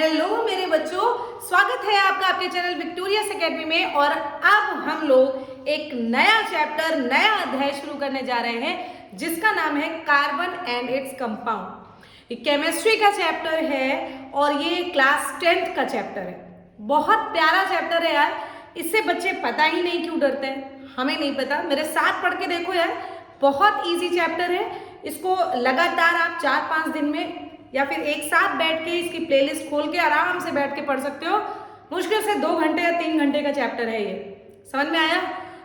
Hello मेरे बच्चों, स्वागत है आपका आपके चैनल विक्टोरियस एकेडमी में। और अब हम लोग एक नया चैप्टर, नया अध्याय शुरू करने जा रहे हैं जिसका नाम है कार्बन एंड इट्स कंपाउंड। ये केमिस्ट्री का चैप्टर है और ये क्लास 10th का चैप्टर है। बहुत प्यारा चैप्टर है यार, इससे बच्चे पता ही नहीं क्यों डरते हैं, हमें नहीं पता। मेरे साथ पढ़ के देखो यार, बहुत ईजी चैप्टर है। इसको लगातार आप 4-5 दिन में या फिर एक साथ बैठ के इसकी प्लेलिस्ट खोल के आराम से बैठ के पढ़ सकते हो। मुश्किल से 2 घंटे या 3 घंटे का चैप्टर है ये। समझ में आया?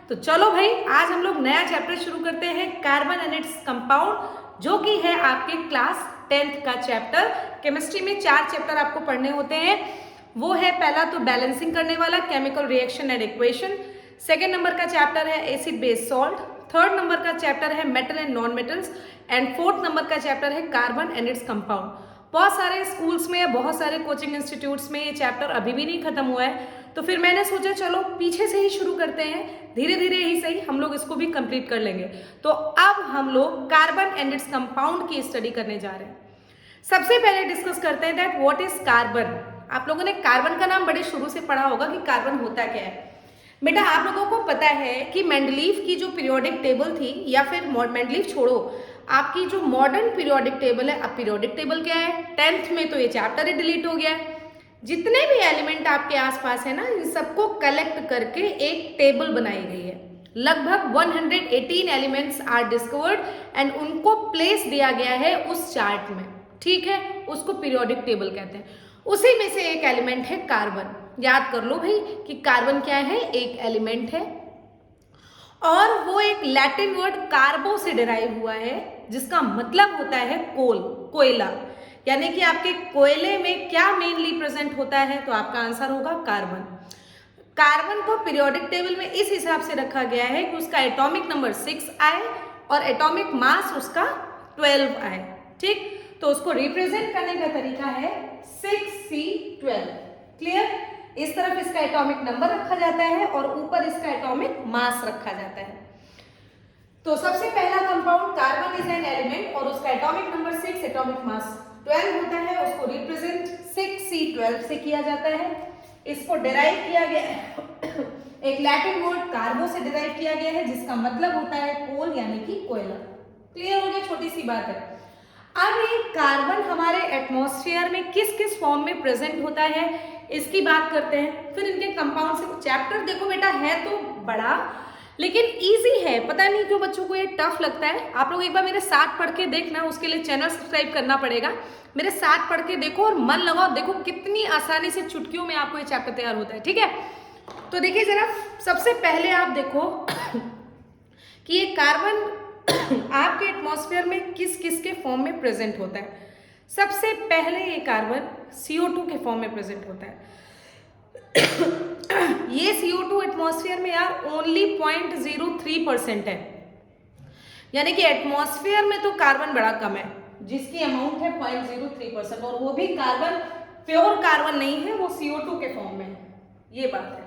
तो चलो भाई, आज हम लोग नया चैप्टर शुरू करते हैं, कार्बन एंड इट्स कंपाउंड, जो कि है आपके क्लास 10th का चैप्टर। केमिस्ट्री में 4 चैप्टर आपको पढ़ने होते हैं। वो है पहला तो बैलेंसिंग करने वाला, chemical reaction and equation. Second number का चैप्टर है acid base salt. Third number का चैप्टर है metal and non metals. And fourth number का चैप्टर है कार्बन एंड इट्स कंपाउंड। बहुत सारे स्कूल्स में या बहुत सारे कोचिंग इंस्टीट्यूट्स में ये चैप्टर अभी भी नहीं खत्म हुआ है, तो फिर मैंने सोचा चलो पीछे से ही शुरू करते हैं, धीरे धीरे ही सही हम लोग इसको भी कंप्लीट कर लेंगे। तो अब हम लोग कार्बन एंड इट्स कंपाउंड की स्टडी करने जा रहे हैं। सबसे पहले डिस्कस करते हैं दैट व्हाट इज कार्बन। आप लोगों ने कार्बन का नाम बड़े शुरू से पढ़ा होगा कि कार्बन होता क्या है। बेटा, आप लोगों को पता है कि मेंडलीव की जो पीरियोडिक टेबल थी, या फिर मेंडलीव छोड़ो, आपकी जो मॉडर्न पीरियोडिक टेबल है, अब पीरियोडिक टेबल क्या है, 10th में तो ये चैप्टर ही डिलीट हो गया है। जितने भी एलिमेंट आपके आसपास है ना, इन सबको कलेक्ट करके एक टेबल बनाई गई है। लगभग 118 एलिमेंट्स आर डिस्कवर्ड एंड उनको प्लेस दिया गया है उस चार्ट में। ठीक है, उसको पीरियोडिक टेबल कहते हैं। उसी में से एक एलिमेंट है कार्बन। याद कर लो भाई कि कार्बन क्या है, एक एलिमेंट है और वो एक लैटिन वर्ड कार्बो से डिराइव हुआ है, जिसका मतलब होता है कोल, कोयला। यानी कि आपके कोयले में क्या मेनली प्रेजेंट होता है, तो आपका आंसर होगा कार्बन। कार्बन को पीरियोडिक टेबल में इस हिसाब से रखा गया है कि उसका एटॉमिक नंबर 6 आए और एटॉमिक मास उसका 12 आए। ठीक, तो उसको रिप्रेजेंट करने का तरीका है 6C12। क्लियर? इस तरफ इसका एटॉमिक नंबर रखा जाता है और ऊपर इसका एटॉमिक मास रखा जाता है। तो सबसे पहला compound carbon is an element और उसका एटॉमिक नंबर 6, एटॉमिक मास 12 होता है। उसको रिप्रेजेंट 6C12 से किया जाता है। इसको डिराइव किया गया है एक लैटिन वर्ड कार्बो से डिराइव किया गया है, जिसका मतलब होता है कोल यानी कि कोयला। क्लियर हो गया? छोटी सी बात है। अब ये कार्बन हमारे एटमॉस्फेयर में किस किस फॉर्म में प्रेजेंट होता है, इसकी बात करते हैं। फिर इनके कंपाउंड से चैप्टर देखो बेटा, है तो बड़ा लेकिन इजी है। पता नहीं क्यों बच्चों को ये टफ लगता है। आप लोग एक बार मेरे साथ पढ़ के देखना, उसके लिए चैनल सब्सक्राइब करना पड़ेगा। मेरे साथ पढ़ के देखो और मन लगाओ, देखो कितनी आसानी से चुटकियों में आपको ये चैप्टर तैयार होता है। ठीक है, तो देखिए जरा, सबसे पहले आप देखो कि ये कार्बन आपके एटमॉस्फेयर में किस किस के फॉर्म में प्रेजेंट होता है। सबसे पहले ये कार्बन CO2 के फॉर्म में प्रेजेंट होता है। ये CO2 एटमॉस्फेयर में यार ओनली 0.03% है। यानी कि एटमॉस्फेयर में तो कार्बन बड़ा कम है, जिसकी अमाउंट है 0.03%, और वो भी कार्बन प्योर कार्बन नहीं है, वो CO2 के फॉर्म में है। ये बात है।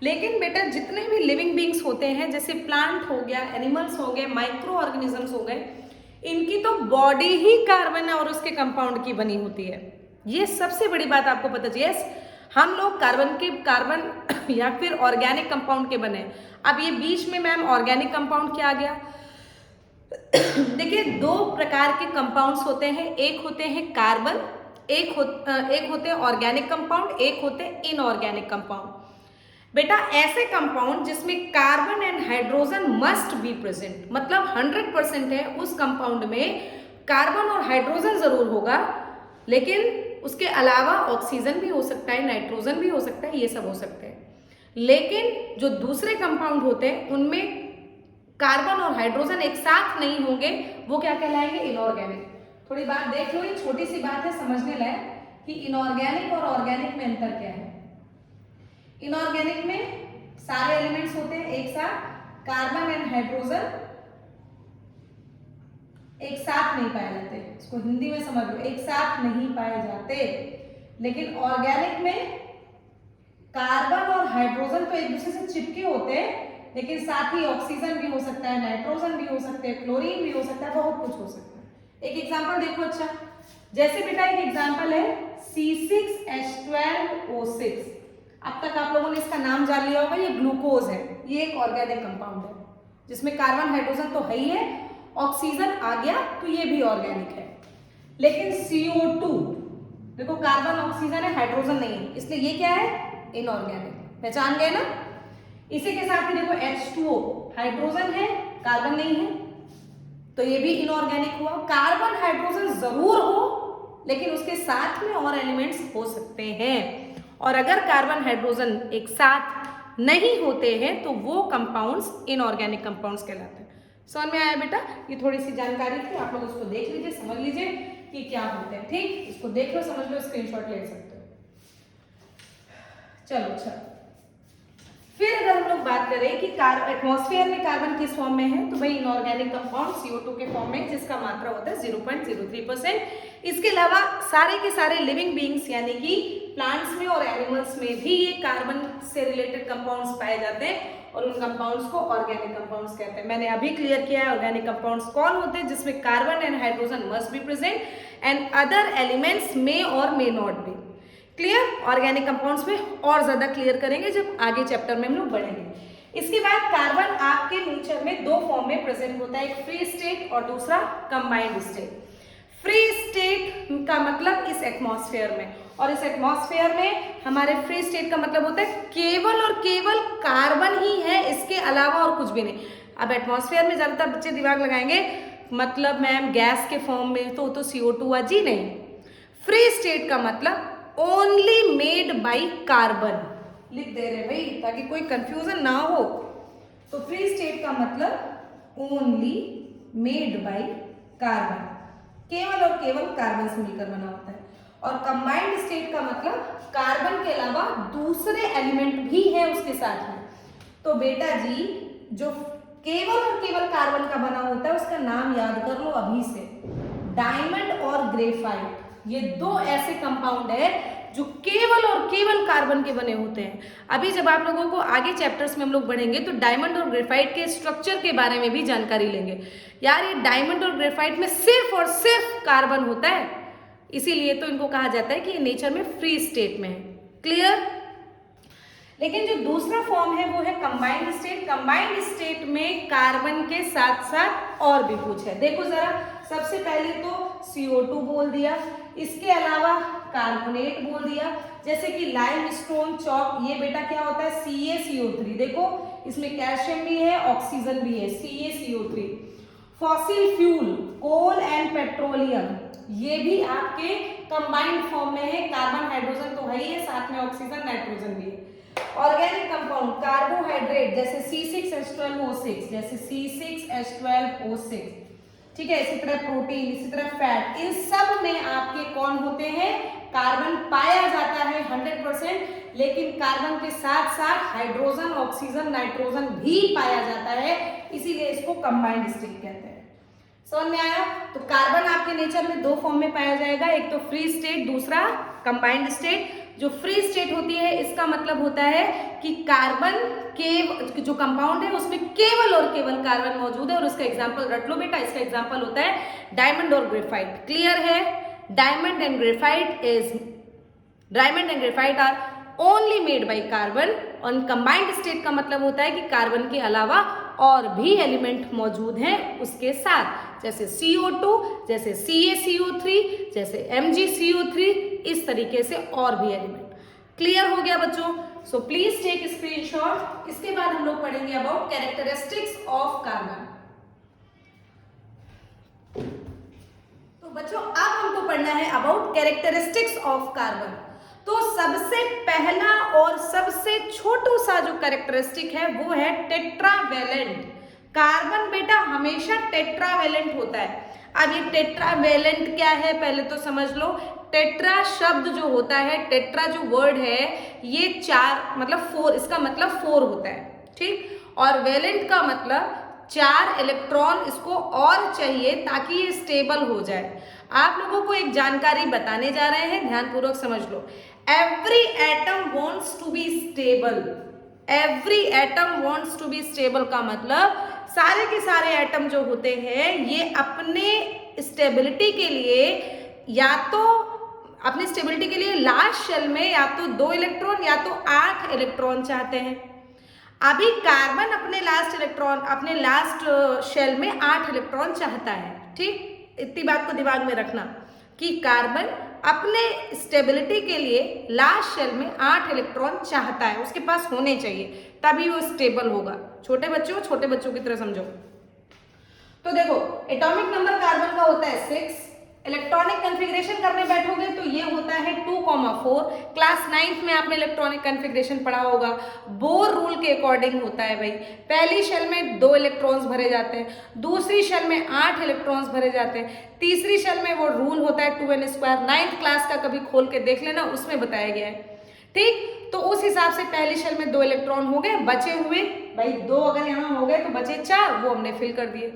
लेकिन बेटा, जितने भी लिविंग बींग्स होते हैं, जैसे प्लांट हो गया, एनिमल्स हो गए, माइक्रो ऑर्गेनिजम्स हो गए, इनकी तो बॉडी ही कार्बन और उसके कंपाउंड की बनी होती है। ये सबसे बड़ी बात आपको पता चाहिए। हम लोग कार्बन या फिर ऑर्गेनिक कंपाउंड के बने। अब ये बीच में मैम ऑर्गेनिक कंपाउंड क्या आ गया? देखिए, 2 प्रकार के कंपाउंड्स होते हैं। एक होते हैं कार्बन, एक होते हैं ऑर्गेनिक कंपाउंड, एक होते हैं इनऑर्गेनिक कंपाउंड। बेटा, ऐसे कंपाउंड जिसमें carbon and hydrogen must be present, मतलब 100% है, उस कंपाउंड में कार्बन और हाइड्रोजन जरूर होगा, लेकिन उसके अलावा ऑक्सीजन भी हो सकता है, नाइट्रोजन भी हो सकता है, ये सब हो सकते हैं। लेकिन जो दूसरे कंपाउंड होते हैं उनमें कार्बन और हाइड्रोजन एक साथ नहीं होंगे, वो क्या कहलाएंगे? इनऑर्गेनिक। थोड़ी बात देख लो, ये छोटी सी बात है, समझने लायक कि इनऑर्गेनिक और ऑर्गेनिक में अंतर क्या है। इनऑर्गेनिक में सारे एलिमेंट्स होते हैं एक साथ, कार्बन एंड हाइड्रोजन एक साथ नहीं पाए जाते। इसको हिंदी में समझ लो, एक साथ नहीं पाए जाते। लेकिन ऑर्गेनिक में कार्बन और हाइड्रोजन तो एक दूसरे से चिपके होते हैं, लेकिन साथ ही ऑक्सीजन भी हो सकता है, नाइट्रोजन भी हो सकते हैं, क्लोरीन भी हो सकता है, बहुत कुछ हो सकता है। एक एग्जांपल देखो। अच्छा, जैसे बेटा एक एग्जांपल है C6H12O6। अब तक आप लोगों ने इसका नाम जान लिया होगा, ये ग्लूकोज है, ये एक ऑर्गेनिक कंपाउंड है जिसमें कार्बन हाइड्रोजन तो है ही है, ऑक्सीजन आ गया तो ये भी ऑर्गेनिक है। लेकिन CO2 देखो, कार्बन ऑक्सीजन है, हाइड्रोजन नहीं है, इसलिए ये क्या है, इनऑर्गेनिक। पहचान गए ना। इसी के साथ ही देखो H2O, हाइड्रोजन है, कार्बन नहीं है, तो ये भी इनऑर्गेनिक हुआ। कार्बन हाइड्रोजन जरूर हो, लेकिन उसके साथ में और एलिमेंट्स हो सकते हैं, और अगर कार्बन हाइड्रोजन एक साथ नहीं होते हैं तो वो कंपाउंड्स इनऑर्गेनिक कंपाउंड्स कहलाते हैं। समझ में आया बेटा? ये थोड़ी सी जानकारी थी, आप लोग उसको देख लीजिए, समझ लीजिए कि क्या होते हैं। ठीक, इसको देख लो, समझ लो, स्क्रीनशॉट ले सकते हो। चलो अच्छा, फिर अगर हम लोग बात करें कि एटमॉस्फेयर में कार्बन किस फॉर्म में है, तो भाई इनऑर्गेनिक कंपाउंड CO2 के फॉर्म में, जिसका मात्रा होता है 0.03%। इसके अलावा सारे के सारे लिविंग बीइंग्स यानी कि प्लांट्स में और एनिमल्स में भी ये कार्बन से रिलेटेड कंपाउंड्स पाए जाते हैं, और उन कंपाउंड्स को ऑर्गेनिक कंपाउंड्स कहते हैं। मैंने अभी क्लियर किया है ऑर्गेनिक कंपाउंड्स कौन होते हैं, जिसमें carbon and hydrogen must be present and other elements may or may not be. Clear? Organic compounds में और ज्यादा क्लियर करेंगे जब आगे चैप्टर में हम लोग बढ़ेंगे। इसके बाद कार्बन आपके नेचर में दो फॉर्म में प्रेजेंट होता है, एक फ्री स्टेट और दूसरा कंबाइंड स्टेट। फ्री स्टेट का मतलब इस एटमॉस्फेयर में, और इस एटमॉस्फेयर में हमारे फ्री स्टेट का मतलब होता है केवल और केवल कार्बन ही है, इसके अलावा और कुछ भी नहीं। अब एटमॉस्फेयर में ज्यादातर बच्चे दिमाग लगाएंगे, मतलब मैम गैस के फॉर्म में तो CO2 है जी, नहीं। फ्री स्टेट का मतलब ओनली मेड बाई कार्बन, लिख दे रहे भाई ताकि कोई कंफ्यूजन ना हो। तो फ्री स्टेट का मतलब ओनली मेड बाई कार्बन, केवल और केवल कार्बन से मिलकर बना होता है। और कंबाइंड स्टेट का मतलब कार्बन के अलावा दूसरे एलिमेंट भी हैं उसके साथ में। तो बेटा जी, जो केवल और केवल कार्बन का बना होता है उसका नाम याद कर लो अभी से, डायमंड और ग्रेफाइट। ये दो ऐसे कंपाउंड है जो केवल और केवल कार्बन के बने होते हैं। अभी जब आप लोगों को आगे चैप्टर्स में हम लोग बढ़ेंगे तो डायमंड और ग्रेफाइट के स्ट्रक्चर के बारे में भी जानकारी लेंगे। यार ये डायमंड और ग्रेफाइट में सिर्फ और सिर्फ कार्बन होता है, इसीलिए तो इनको कहा जाता है कि ये नेचर में फ्री स्टेट में है। क्लियर? लेकिन जो दूसरा फॉर्म है वो है कंबाइंड स्टेट। कंबाइंड स्टेट में कार्बन के साथ साथ और भी कुछ है। देखो जरा, सबसे पहले तो CO2 बोल दिया, इसके अलावा कार्बोनेट बोल दिया, जैसे कि लाइमस्टोन, चॉक, ये बेटा क्या होता है, CaCO3। देखो इसमें कैल्शियम भी है, ऑक्सीजन भी है, CaCO3। Fossil fuel, coal and petroleum, ये भी आपके कंबाइंड फॉर्म में है, कार्बन हाइड्रोजन तो है ही है, साथ में ऑक्सीजन नाइट्रोजन भी है। ऑर्गेनिक कंपाउंड, कार्बोहाइड्रेट जैसे C6H12O6, जैसे C6H12O6, ठीक है, इसी तरह प्रोटीन, इसी तरह फैट, इन सब में आपके कौन होते हैं, कार्बन पाया जाता है 100%, लेकिन कार्बन के साथ साथ हाइड्रोजन, ऑक्सीजन, नाइट्रोजन भी पाया जाता है, इसीलिए इसको कंबाइंड स्टेट कहते हैं। समझ में आया? तो कार्बन आपके नेचर में दो फॉर्म में पाया जाएगा, एक तो फ्री स्टेट, दूसरा कंबाइंड स्टेट। जो फ्री स्टेट होती है इसका मतलब होता है कि कार्बन के जो कंपाउंड है उसमें केवल और केवल कार्बन मौजूद है, और उसका एग्जांपल रट लो बेटा, इसका एग्जांपल होता है डायमंड और ग्रेफाइट। क्लियर है? Diamond and graphite are only made by carbon, और कंबाइंड स्टेट का मतलब होता है कि कार्बन के अलावा और भी एलिमेंट मौजूद हैं उसके साथ, जैसे CO2, जैसे CaCO3, जैसे MgCO3, इस तरीके से और भी एलिमेंट। क्लियर हो गया बच्चों? So please take screenshot. इसके बाद हम लोग पढ़ेंगे अबाउट कैरेक्टरिस्टिक्स ऑफ कार्बन। तो बच्चों अब हमको पढ़ना है अबाउट कैरेक्टरिस्टिक्स ऑफ कार्बन। तो सबसे पहला और सबसे छोटू सा जो कैरेक्टरिस्टिक है वो है टेट्रावेलेंट। कार्बन बेटा हमेशा टेट्रावेलेंट होता है। अब ये टेट्रावेलेंट क्या है पहले तो समझ लो। टेट्रा शब्द जो होता है, टेट्रा जो वर्ड है, ये चार मतलब 4, इसका मतलब 4 होता है, ठीक। और वेलेंट का मतलब 4 इलेक्ट्रॉन इसको और चाहिए ताकि ये स्टेबल हो जाए। आप लोगों को एक जानकारी बताने जा रहे हैं, ध्यानपूर्वक समझ लो। Every atom wants to be stable. Every atom wants to be stable का मतलब सारे के सारे एटम जो होते हैं ये अपने स्टेबिलिटी के लिए या तो अपनी स्टेबिलिटी के लिए लास्ट शेल में या तो 2 इलेक्ट्रॉन या तो 8 इलेक्ट्रॉन चाहते हैं। अभी कार्बन अपने लास्ट शेल में 8 इलेक्ट्रॉन चाहता है। ठीक, इतनी बात को दिमाग में रखना कि कार्बन अपने स्टेबिलिटी के लिए लास्ट शेल में 8 इलेक्ट्रॉन चाहता है, उसके पास होने चाहिए, तभी वो स्टेबल होगा। छोटे बच्चों की तरह समझो। तो देखो एटॉमिक नंबर कार्बन का होता है 6, इलेक्ट्रॉनिक कन्फिग्रेशन करने बैठोगे तो ये होता है 2,4। क्लास 9th में आपने इलेक्ट्रॉनिक कन्फिग्रेशन पढ़ा होगा। बोर रूल के अकॉर्डिंग होता है भाई। पहली शेल में 2 इलेक्ट्रॉन्स भरे जाते हैं, दूसरी शेल में 8 इलेक्ट्रॉन्स भरे जाते हैं, तीसरी शेल में वो रूल होता है 2n²। 9th क्लास का कभी खोल के देख लेना, उसमें बताया गया है। ठीक, तो उस हिसाब से पहली शेल में 2 इलेक्ट्रॉन हो गए, बचे हुए भाई 2 अगर यहाँ हो गए तो बचे 4, वो हमने फिल कर दिए।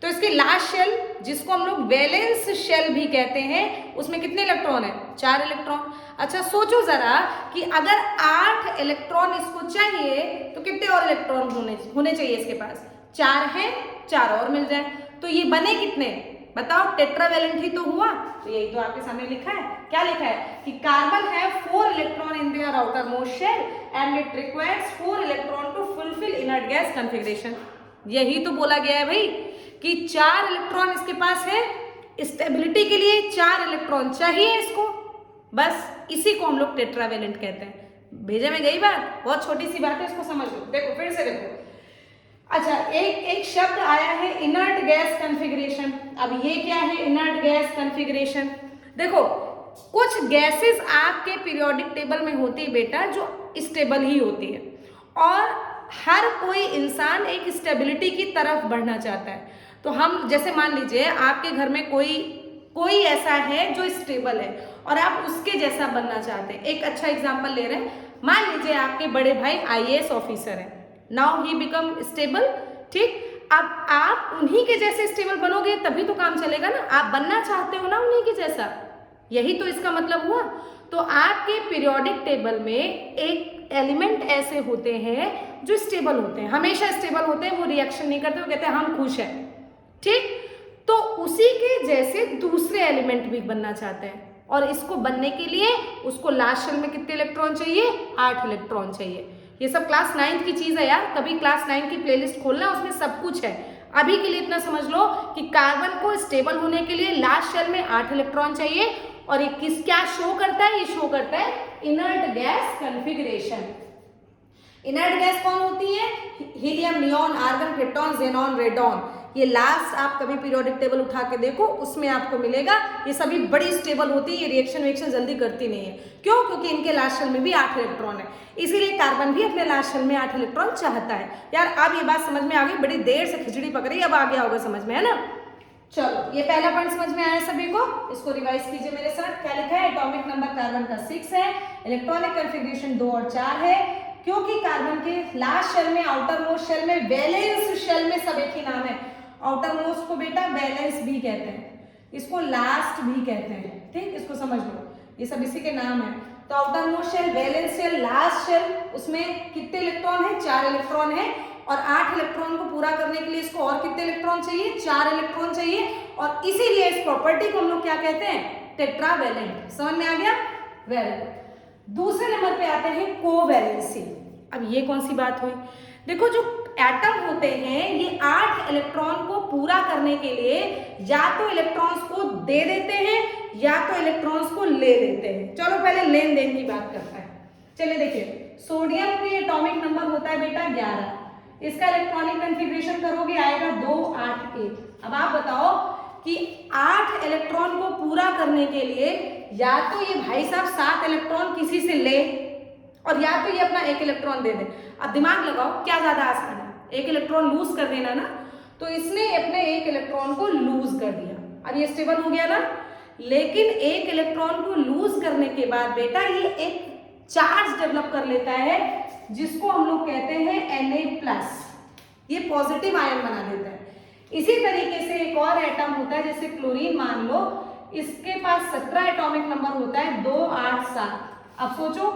तो इसकी लास्ट शेल जिसको हम लोग वैलेंस शेल भी कहते हैं, उसमें कितने इलेक्ट्रॉन है? 4 इलेक्ट्रॉन। अच्छा सोचो जरा कि अगर 8 इलेक्ट्रॉन इसको चाहिए तो कितने और इलेक्ट्रॉन होने चाहिए इसके पास? 4 है, 4 और मिल जाए तो ये बने कितने बताओ? टेट्रावैलेंट ही तो हुआ। तो यही तो आपके सामने लिखा है। क्या लिखा है कि कार्बन है 4 electron in their outermost shell and it requires 4 electron to fulfil inert gas configuration. यही तो बोला गया है भाई कि 4 इलेक्ट्रॉन इसके पास है, स्टेबिलिटी के लिए 4 इलेक्ट्रॉन चाहिए इसको, बस इसी को हम लोग टेट्रावैलेंट कहते हैं। भेजे में गई बात, बहुत छोटी सी बात है, इसको समझ लो। देखो फिर से देखो। अच्छा एक शब्द आया है इनर्ट गैस कन्फिग्रेशन। अब ये क्या है इनर्ट गैस कन्फिग्रेशन? देखो कुछ गैसेस आपके पीरियोडिक टेबल में होती है बेटा जो स्टेबल ही होती है, और हर कोई इंसान एक स्टेबिलिटी की तरफ बढ़ना चाहता है। तो हम जैसे मान लीजिए आपके घर में कोई ऐसा है जो स्टेबल है और आप उसके जैसा बनना चाहते हैं। एक अच्छा एग्जांपल ले रहे हैं, मान लीजिए आपके बड़े भाई IAS ऑफिसर हैं, नाउ ही बिकम स्टेबल। ठीक, अब आप उन्हीं के जैसे स्टेबल बनोगे तभी तो काम चलेगा ना। आप बनना चाहते हो ना उन्हीं के जैसा, यही तो इसका मतलब हुआ। तो आपके पीरियोडिक टेबल में एक एलिमेंट ऐसे होते हैं जो स्टेबल होते हैं, हमेशा स्टेबल होते हैं, वो रिएक्शन नहीं करते, वो कहते हैं हम खुश हैं। ठीक, तो उसी के जैसे दूसरे एलिमेंट भी बनना चाहते हैं, और इसको बनने के लिए उसको लास्ट शेल में कितने इलेक्ट्रॉन चाहिए? 8 इलेक्ट्रॉन चाहिए। ये सब क्लास 9th की चीज है यार, कभी क्लास 9 की प्लेलिस्ट खोलना, उसमें सब कुछ है। अभी के लिए इतना समझ लो कि कार्बन को स्टेबल होने के लिए लास्ट शेल में 8 इलेक्ट्रॉन चाहिए, और ये क्या शो करता है? ये शो करता है inert gas configuration. Inert gas कौन होती है? Helium, neon, argon, krypton, xenon, radon. ये लास्ट आप कभी पीरियोडिक टेबल उठा के देखो, उसमें आपको मिलेगा। ये सभी बड़ी स्टेबल होती है, ये रिएक्शन जल्दी करती नहीं है। क्यों? क्योंकि इनके लास्ट शेल में भी 8 इलेक्ट्रॉन है, इसीलिए कार्बन भी अपने लास्ट शेल में 8 इलेक्ट्रॉन चाहता है। यार अब ये बात समझ में आ गई, बड़ी देर से खिचड़ी पक रही, अब आ गया होगा समझ में, है ना? चलो ये पहला पॉइंट समझ में आया सभी को, इसको रिवाइज कीजिए मेरे साथ। क्या लिखा है? एटॉमिक नंबर कार्बन का 6 है, इलेक्ट्रॉनिक कन्फिग्रेशन 2 और 4 है, क्योंकि कार्बन के लास्ट शेल में, आउटर मोस्ट शेल में, वैलेंस शेल में सब एक ही नाम है। आउटर मोस्ट को बेटा वैलेंस भी कहते हैं, इसको लास्ट भी कहते हैं। ठीक, इसको समझ लो, ये सब इसी के नाम है। तो outermost shell, valence shell, last shell, उसमें कितने इलेक्ट्रॉन है? 4 इलेक्ट्रॉन है, और 8 इलेक्ट्रॉन को पूरा करने के लिए इसको और कितने इलेक्ट्रॉन चाहिए? 4 इलेक्ट्रॉन चाहिए, और इसीलिए इस प्रॉपर्टी को हम लोग क्या कहते हैं? टेट्रावैलेंट। समझ में आ गया? Very good. दूसरे नंबर पे आते हैं कोवैलेंसी। अब ये कौन सी बात हुई? देखो जो एटम होते हैं ये 8 इलेक्ट्रॉन को पूरा करने के लिए या तो इलेक्ट्रॉन्स को दे देते हैं या तो इलेक्ट्रॉन्स को ले देते हैं। चलो पहले लेन देन की बात करते हैं। चलिए देखिए, सोडियम की एटॉमिक नंबर होता है बेटा 11, इसका इलेक्ट्रॉनिक कन्फिग्रेशन करोगे आएगा 2, 8, 1। अब आप बताओ कि 8 इलेक्ट्रॉन को पूरा करने के लिए या तो ये भाई साहब 7 इलेक्ट्रॉन किसी से ले, और या तो ये अपना 1 इलेक्ट्रॉन दे दे। अब दिमाग लगाओ क्या ज्यादा आसान है? 1 इलेक्ट्रॉन लूज कर देना ना, तो इसने अपने 1 इलेक्ट्रॉन को लूज कर दिया, अब ये स्टेबल हो गया ना। लेकिन 1 इलेक्ट्रॉन को लूज करने के बाद बेटा ये एक चार्ज डेवलप कर लेता है जिसको हम लोग कहते हैं Na+, ये पॉजिटिव आयन बना देता है। इसी तरीके से एक और एटम होता है, जैसे क्लोरीन मान लो, इसके पास 17 एटॉमिक नंबर होता है, 2, 8, 7। अब सोचो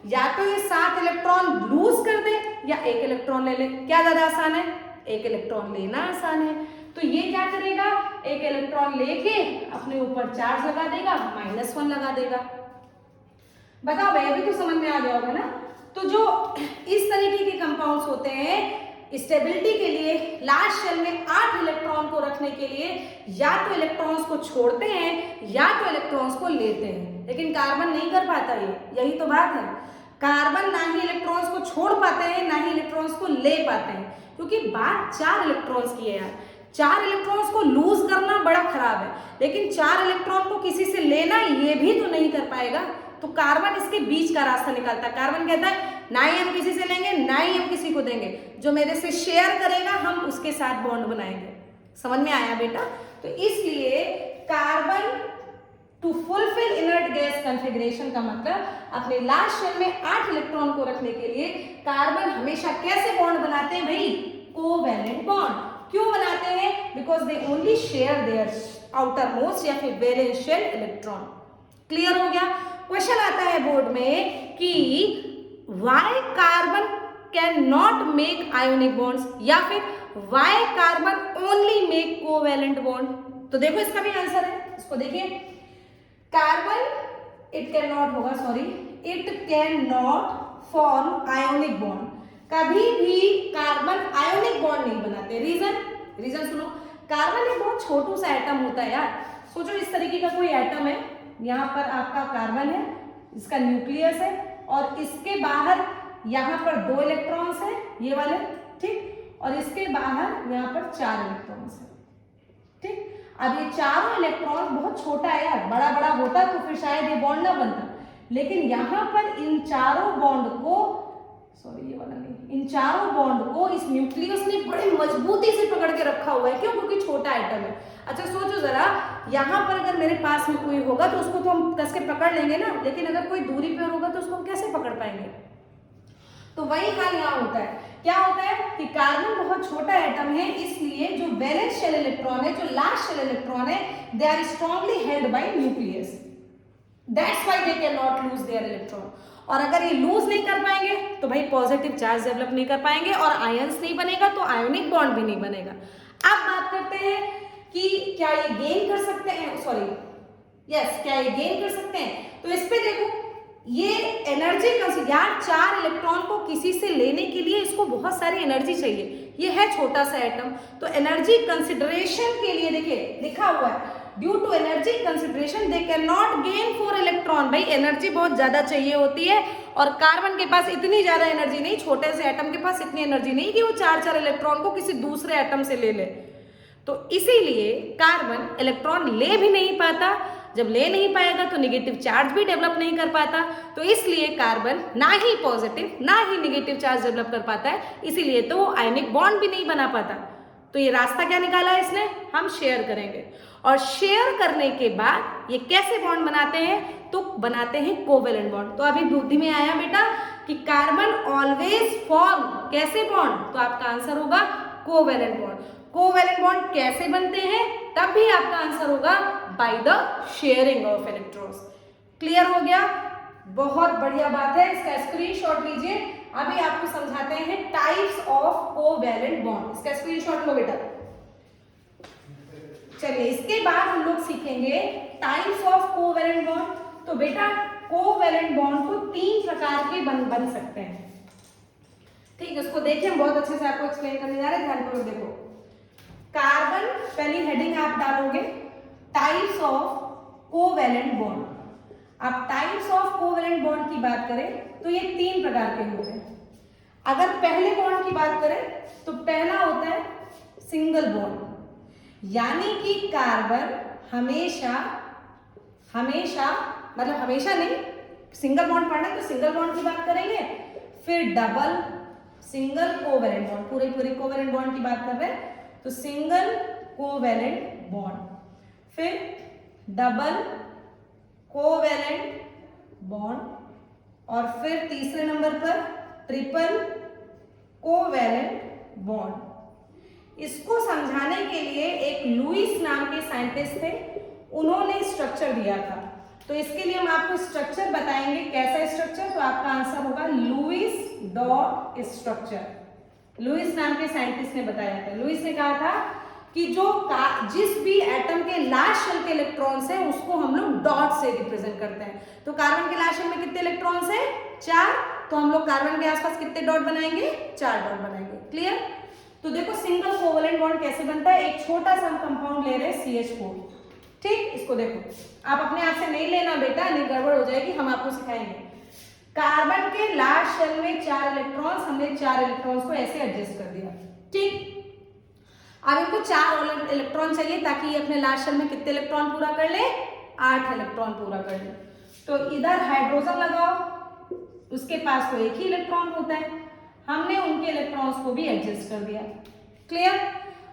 या तो ये 7 इलेक्ट्रॉन लूज कर दे या 1 इलेक्ट्रॉन ले ले, क्या ज्यादा आसान है? 1 इलेक्ट्रॉन लेना आसान है। तो ये क्या करेगा, एक इलेक्ट्रॉन लेके अपने ऊपर चार्ज लगा देगा, -1 लगा देगा। बताओ भाई, अभी तो समझ में आ गया होगा ना। तो जो इस तरीके के कंपाउंड्स होते हैं, स्टेबिलिटी के लिए लास्ट शेल में 8 इलेक्ट्रॉन को रखने के लिए या तो इलेक्ट्रॉन्स को छोड़ते हैं या तो इलेक्ट्रॉन्स को लेते हैं, लेकिन कार्बन नहीं कर पाता ये, यही तो बात है। कार्बन ना ही इलेक्ट्रॉन्स को छोड़ पाते हैं ना ही इलेक्ट्रॉन्स को ले पाते हैं, क्योंकि बात 4 इलेक्ट्रॉन्स की है यार। 4 इलेक्ट्रॉन्स को लूज करना बड़ा खराब है, लेकिन 4 इलेक्ट्रॉन को किसी से लेना ये भी तो नहीं कर पाएगा। तो कार्बन इसके बीच का रास्ता निकालता है। कार्बन कहता है ना ही हम किसी से लेंगे ना ही हम किसी को देंगे, जो मेरे से शेयर करेगा हम उसके साथ बॉन्ड बनाएंगे। समझ में आया बेटा? तो इसलिए carbon to fulfil inert gas configuration का मतलब अपने लास्ट शेल में 8 इलेक्ट्रॉन को रखने के लिए कार्बन हमेशा कैसे बॉन्ड बनाते हैं भाई? Covalent bond. क्यों बनाते हैं? Because they only share their outer most या फिर वैलेंस शेल इलेक्ट्रॉन। क्लियर हो गया? क्वेश्चन आता है बोर्ड में कि why carbon can not make ionic bonds या फिर why carbon only make covalent bond. तो देखो इसका भी आंसर है, इसको देखिए। कार्बन इट कैन नॉट होगा, sorry, it can not form ionic bond. कभी भी कार्बन आयोनिक बॉन्ड नहीं बनाते। रीजन सुनो। कार्बन एक बहुत छोटू सा एटम होता है यार। सोचो इस तरीके का कोई एटम है, यहाँ पर आपका कार्बन है, इसका न्यूक्लियस है और इसके बाहर यहाँ पर 2 इलेक्ट्रॉन्स है, ये वाले, ठीक, और इसके बाहर यहाँ पर 4 इलेक्ट्रॉन्स है, ठीक। अब ये चारों इलेक्ट्रॉन बहुत छोटा है यार, बड़ा बड़ा होता तो फिर शायद ये बॉन्ड ना बनता, लेकिन यहाँ पर इन चारों बॉन्ड को, सॉरी ये वाला नहीं, इन चारों बॉन्ड को इस न्यूक्लियस ने बड़े मजबूती से पकड़ के रखा हुआ है। क्यों? क्योंकि छोटा एटम है। अच्छा सोचो जरा, यहाँ पर अगर मेरे पास में कोई होगा तो उसको तो हम कस के पकड़ लेंगे ना, लेकिन अगर कोई दूरी पर होगा तो उसको हम कैसे पकड़ पाएंगे? तो वही हाल यहाँ होता है। क्या होता है कि कार्बन बहुत छोटा एटम है, इसलिए जो वैलेंस शेल इलेक्ट्रॉन है, जो लास्ट शेल इलेक्ट्रॉन है, they are strongly held by nucleus. That's why they can not lose their electron. और अगर ये लूज नहीं कर पाएंगे तो भाई पॉजिटिव चार्ज डेवलप नहीं कर पाएंगे और आयंस नहीं बनेगा तो आयोनिक बॉन्ड भी नहीं बनेगा। अब बात करते हैं कि क्या ये गेन कर सकते हैं, सॉरी यस, क्या ये गेन कर सकते हैं? तो इस पे देखो, ये एनर्जी यार 4 इलेक्ट्रॉन को किसी से लेने के लिए इसको बहुत सारी एनर्जी चाहिए। ये है छोटा सा एटम, तो एनर्जी कंसिडरेशन के लिए देखिए लिखा हुआ है, due to energy consideration they can not gain 4 electron. भाई एनर्जी बहुत ज्यादा चाहिए होती है और कार्बन के पास इतनी ज्यादा एनर्जी नहीं, छोटे से एटम के पास इतनी एनर्जी नहीं कि वो 4 इलेक्ट्रॉन को किसी दूसरे एटम से ले ले। तो इसीलिए कार्बन इलेक्ट्रॉन ले भी नहीं पाता। जब ले नहीं पाएगा तो नेगेटिव चार्ज भी डेवलप नहीं कर पाता। तो इसलिए कार्बन ना ही पॉजिटिव ना ही नेगेटिव चार्ज डेवलप कर पाता है, इसीलिए तो वो आयनिक बॉन्ड भी नहीं बना पाता। तो ये रास्ता क्या निकाला है इसने? हम शेयर करेंगे, और शेयर करने के बाद ये कैसे बॉन्ड बनाते हैं? तो बनाते हैं कोवैलेंट बॉन्ड। तो अभी बुद्धि में आया बेटा कि कार्बन ऑलवेज फॉर्म कैसे बॉन्ड? तो आपका आंसर होगा कोवैलेंट बॉन्ड। कोवैलेंट बॉन्ड कैसे बनते हैं? तब भी आपका आंसर होगा by the sharing of electrons. Clear हो गया? बहुत बढ़िया बात है, इसका स्क्रीनशॉट लीजिए। अभी आपको समझाते हैं टाइप्स ऑफ कोवैलेंट बॉन्ड। इसका स्क्रीनशॉट लो बेटा। चलिए इसके बाद हम लोग सीखेंगे टाइप्स ऑफ कोवैलेंट बॉन्ड। तो बेटा कोवैलेंट बॉन्ड को 3 प्रकार के बन सकते हैं, ठीक है। उसको देखिए, हम बहुत अच्छे से आपको एक्सप्लेन करने जा रहे हैं, ध्यानपूर्वक देखो। कार्बन, पहली हेडिंग आप डालोगे टाइप्स ऑफ कोवैलेंट बॉन्ड। अब टाइप्स ऑफ कोवैलेंट बॉन्ड की बात करें तो ये 3 प्रकार के होते हैं। अगर पहले बॉन्ड की बात करें तो पहला होता है सिंगल बॉन्ड, यानी कि कार्बन हमेशा मतलब हमेशा नहीं, सिंगल बॉन्ड पढ़ना है तो सिंगल बॉन्ड की बात करेंगे, फिर डबल, सिंगल कोवैलेंट बॉन्ड, पूरे कोवैलेंट बॉन्ड की बात कर रहे हैं तो सिंगल कोवैलेंट बॉन्ड, फिर डबल कोवैलेंट बॉन्ड, और फिर तीसरे नंबर पर ट्रिपल कोवैलेंट बॉन्ड। इसको समझाने के लिए एक लुईस नाम के साइंटिस्ट थे, उन्होंने स्ट्रक्चर दिया था। तो इसके लिए हम आपको स्ट्रक्चर बताएंगे, कैसा स्ट्रक्चर? तो आपका आंसर होगा लुईस डॉट स्ट्रक्चर। लुईस नाम के साइंटिस्ट ने बताया था। लुईस ने कहा था कि जिस भी एटम के लास्ट शेल के इलेक्ट्रॉन्स हैं उसको हम लोग डॉट से रिप्रेजेंट करते हैं। तो कार्बन के लास्ट शेल में कितने इलेक्ट्रॉन्स हैं? 4। तो हम लोग कार्बन के आसपास कितने डॉट बनाएंगे? 4 डॉट बनाएंगे। क्लियर? तो देखो सिंगल कोवेलेंट बॉन्ड कैसे बनता है। एक छोटा सा हम कंपाउंड ले रहे हैं CH4, ठीक। इसको देखो, आप अपने आप से नहीं लेना बेटा, नहीं गड़बड़ हो जाएगी, हम आपको सिखाएंगे। कार्बन के लास्ट शेल में 4 इलेक्ट्रॉन्स, हमने 4 इलेक्ट्रॉन्स को ऐसे एडजस्ट कर दिया, ठीक। अब इनको 4 इलेक्ट्रॉन चाहिए ताकि ये अपने लास्ट शेल में कितने इलेक्ट्रॉन पूरा कर ले? 8 इलेक्ट्रॉन पूरा कर ले। तो इधर हाइड्रोजन लगाओ, उसके पास तो एक ही इलेक्ट्रॉन होता है, हमने उनके इलेक्ट्रॉन्स को भी एडजस्ट कर दिया। क्लियर?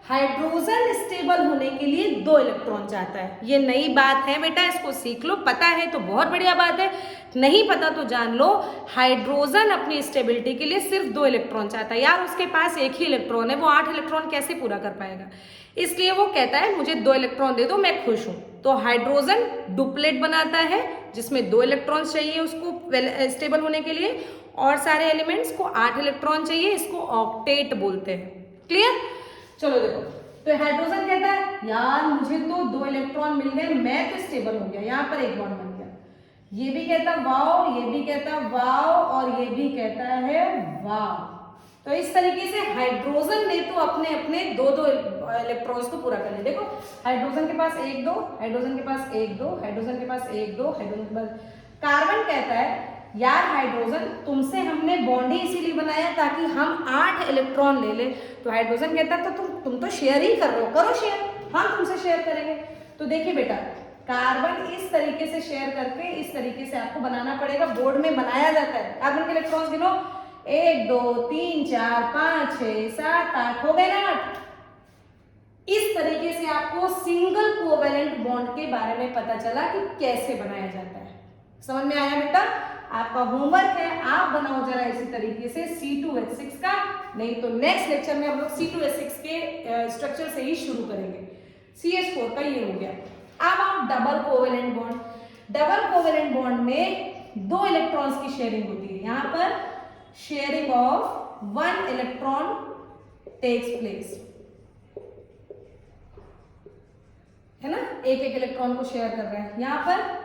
हाइड्रोजन स्टेबल होने के लिए 2 इलेक्ट्रॉन चाहता है। ये नई बात है बेटा, इसको सीख लो। पता है तो बहुत बढ़िया बात है, नहीं पता तो जान लो। हाइड्रोजन अपनी स्टेबिलिटी के लिए सिर्फ 2 इलेक्ट्रॉन चाहता है। यार उसके पास एक ही इलेक्ट्रॉन है, वो 8 इलेक्ट्रॉन कैसे पूरा कर पाएगा? इसलिए वो कहता है मुझे 2 इलेक्ट्रॉन दे दो, मैं खुश हूं। तो हाइड्रोजन डुप्लेट बनाता है जिसमें 2 इलेक्ट्रॉन चाहिए उसको स्टेबल होने के लिए, और सारे एलिमेंट्स को 8 इलेक्ट्रॉन चाहिए, इसको ऑक्टेट बोलते हैं। क्लियर? चलो देखो, तो हाइड्रोजन कहता है यार मुझे तो 2 इलेक्ट्रॉन मिल गए, मैं तो स्टेबल हो गया, यहाँ पर एक बॉन्ड बन गया। ये भी कहता वाओ, ये भी कहता वाओ, और ये भी कहता है वाओ। तो इस तरीके से हाइड्रोजन ने तो अपने अपने 2-2 इलेक्ट्रॉन्स को पूरा कर लिया। देखो हाइड्रोजन के पास 1-2, हाइड्रोजन के पास 1-2, हाइड्रोजन के पास 1-2, हाइड्रोजन के पास। कार्बन कहता है यार हाइड्रोजन तुमसे हमने बॉन्ड ही इसीलिए बनाया ताकि हम 8 इलेक्ट्रॉन ले ले। तो हाइड्रोजन कहता है तो तुम तो शेयर ही कर रहे हो, करो शेयर, हम तुमसे शेयर करेंगे। तो देखिए बेटा, कार्बन इस तरीके से शेयर करके इस तरीके से आपको बनाना पड़ेगा। बोर्ड में बनाया जाता है। कार्बन के इलेक्ट्रॉन्स गिनो, 1 2 3 4 5 6 7 8, हो गए ना 8। इस तरीके से आपको सिंगल कोवेलेंट बॉन्ड के बारे में पता चला कि कैसे बनाया जाता है। समझ में आया बेटा? आपका होमवर्क है, आप बनाओ जरा इसी तरीके से C2H6 का। नहीं तो नेक्स्ट लेक्चर में हम लोग C2H6 के स्ट्रक्चर से ही शुरू करेंगे। CH4 का ये हो गया। अब आप double covalent bond. Double covalent bond में 2 इलेक्ट्रॉन्स की शेयरिंग होती है। यहाँ पर sharing of 1 electron takes place, है ना, एक इलेक्ट्रॉन को शेयर कर रहे हैं। यहाँ पर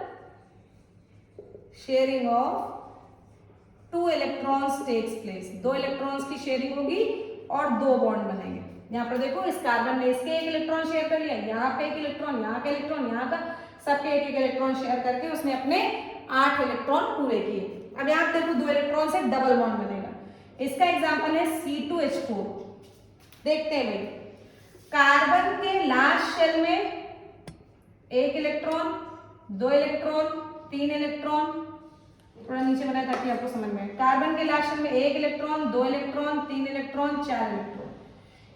sharing of 2 electrons takes place, 2 electrons की शेयरिंग होगी और 2 बॉन्ड बनेंगे। यहाँ पर देखो इस कार्बन ने इसके 1 इलेक्ट्रॉन शेयर कर लिया, यहाँ पे 1 इलेक्ट्रॉन, यहाँ का इलेक्ट्रॉन, यहाँ का, सबके 1 इलेक्ट्रॉन शेयर करके उसने अपने 8 इलेक्ट्रॉन पूरे किए। अब यहाँ देखो 2 इलेक्ट्रॉन से डबल बॉन्ड बनेगा। इसका एग्जाम्पल है C2H4। देखते हैं भाई, कार्बन के लास्ट शेल में 1 इलेक्ट्रॉन, 2 इलेक्ट्रॉन, 3 इलेक्ट्रॉन, थोड़ा नीचे बनाया ताकि आपको समझ में आए। कार्बन के लास्ट शेल में 1 इलेक्ट्रॉन, 2 इलेक्ट्रॉन, 3 इलेक्ट्रॉन, 4 इलेक्ट्रॉन।